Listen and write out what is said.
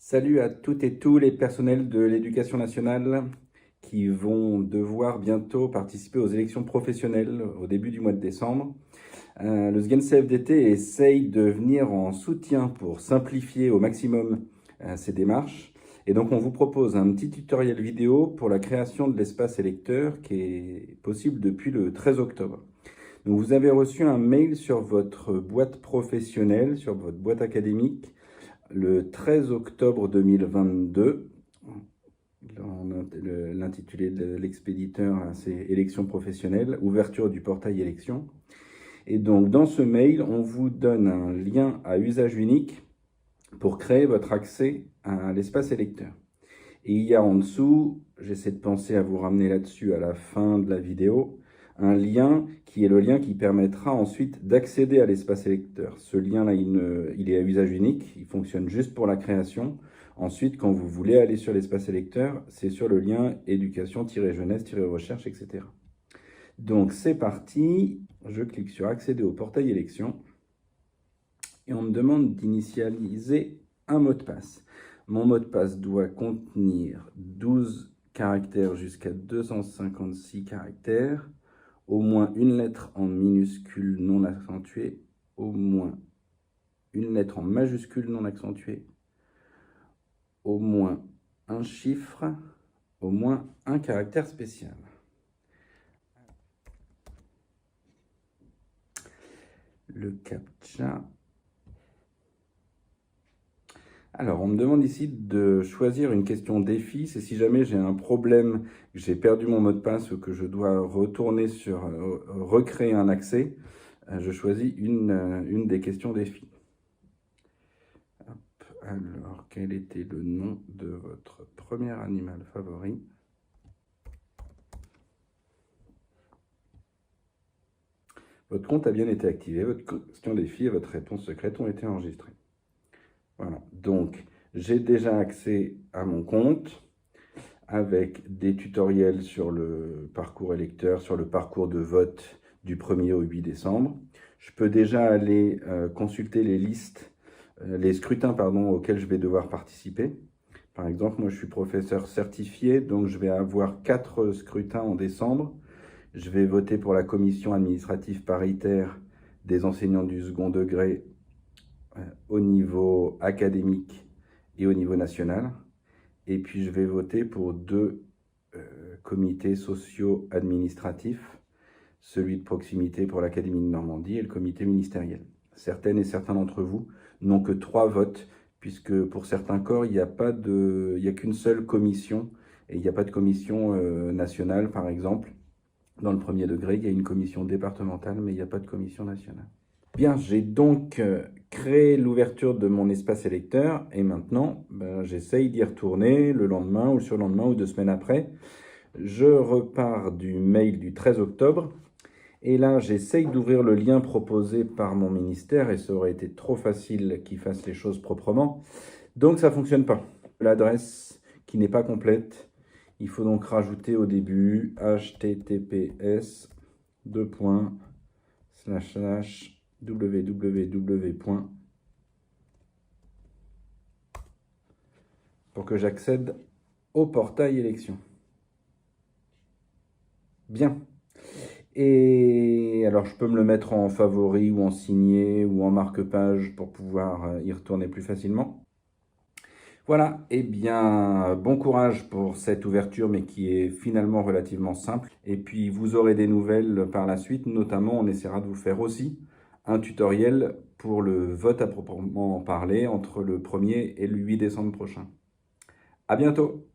Salut à toutes et tous les personnels de l'éducation nationale qui vont devoir bientôt participer aux élections professionnelles au début du mois de décembre. Le SGEN-CFDT essaye de venir en soutien pour simplifier au maximum ces démarches. Et donc on vous propose un petit tutoriel vidéo pour la création de l'espace électeur qui est possible depuis le 13 octobre. Donc vous avez reçu un mail sur votre boîte professionnelle, sur votre boîte académique, le 13 octobre 2022. L'intitulé de l'expéditeur, c'est élections professionnelles, ouverture du portail élections. Et donc dans ce mail, on vous donne un lien à usage unique pour créer votre accès à l'espace électeur. Et il y a en dessous, j'essaie de penser à vous ramener là-dessus à la fin de la vidéo, un lien qui est le lien qui permettra ensuite d'accéder à l'espace électeur. Ce lien-là, il est à usage unique, il fonctionne juste pour la création. Ensuite, quand vous voulez aller sur l'espace électeur, c'est sur le lien éducation-jeunesse-recherche, etc. Donc c'est parti, je clique sur accéder au portail élections et on me demande d'initialiser un mot de passe. Mon mot de passe doit contenir 12 caractères jusqu'à 256 caractères, au moins une lettre en minuscule non accentuée, au moins une lettre en majuscule non accentuée, au moins un chiffre, au moins un caractère spécial. Le CAPTCHA. Alors, on me demande ici de choisir une question défi. C'est si jamais j'ai un problème, que j'ai perdu mon mot de passe ou que je dois retourner sur recréer un accès, je choisis une des questions défi. Hop, alors, quel était le nom de votre premier animal favori? Votre compte a bien été activé, votre question défi et votre réponse secrète ont été enregistrées. Voilà, donc j'ai déjà accès à mon compte avec des tutoriels sur le parcours électeur, sur le parcours de vote du 1er au 8 décembre. Je peux déjà aller consulter les listes, les scrutins auxquels je vais devoir participer. Par exemple, moi je suis professeur certifié, donc je vais avoir 4 scrutins en décembre. Je vais voter pour la commission administrative paritaire des enseignants du second degré au niveau académique et au niveau national. Et puis je vais voter pour 2 comités sociaux administratifs, celui de proximité pour l'Académie de Normandie et le comité ministériel. Certaines et certains d'entre vous n'ont que 3 votes, puisque pour certains corps, il n'y a qu'une seule commission, et il n'y a pas de commission nationale, par exemple. Dans le 1er degré, il y a une commission départementale, mais il n'y a pas de commission nationale. Bien, j'ai donc créé l'ouverture de mon espace électeur et maintenant, j'essaye d'y retourner le lendemain ou le surlendemain ou 2 semaines après. Je repars du mail du 13 octobre et là, j'essaye d'ouvrir le lien proposé par mon ministère et ça aurait été trop facile qu'il fasse les choses proprement. Donc, ça ne fonctionne pas. L'adresse qui n'est pas complète, il faut donc rajouter au début https www. Pour que j'accède au portail élections. Bien. Et alors, je peux me le mettre en favori ou en signé ou en marque-page pour pouvoir y retourner plus facilement. Voilà, eh bien, bon courage pour cette ouverture, mais qui est finalement relativement simple. Et puis, vous aurez des nouvelles par la suite. Notamment, on essaiera de vous faire aussi un tutoriel pour le vote à proprement parler entre le 1er et le 8 décembre prochain. À bientôt!